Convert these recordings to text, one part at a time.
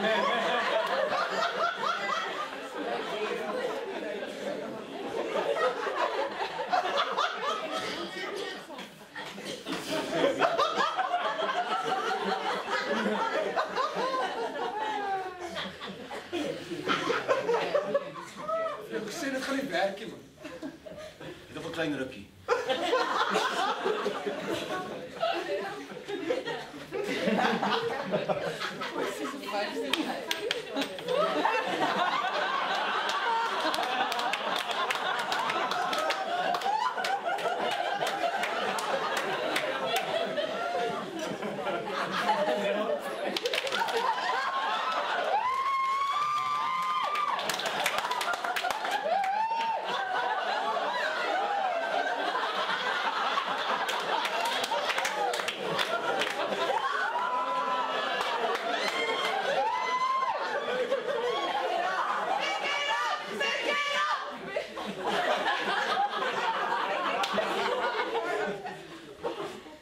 Ik zei dat gaat niet werken, man. Nog een klein rukje.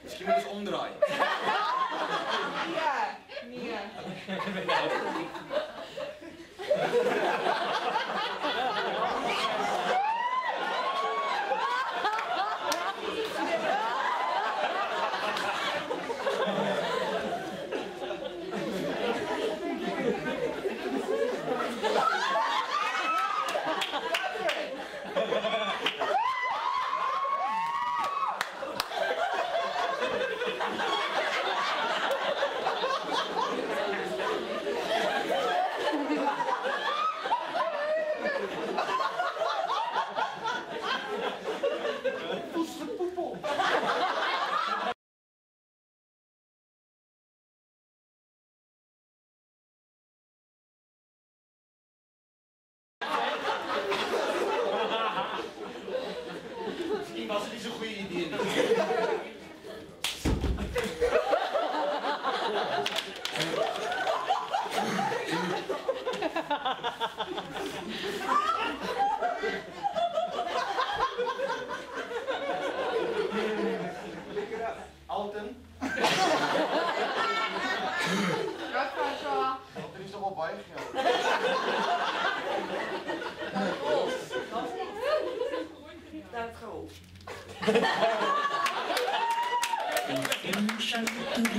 Misschien moet je eens omdraaien. Ja, Mia. Misschien was het niet zo'n goede idee. Alten. Wat was zo? Er is toch wel bijgegaan. Dat goed. Emotion to the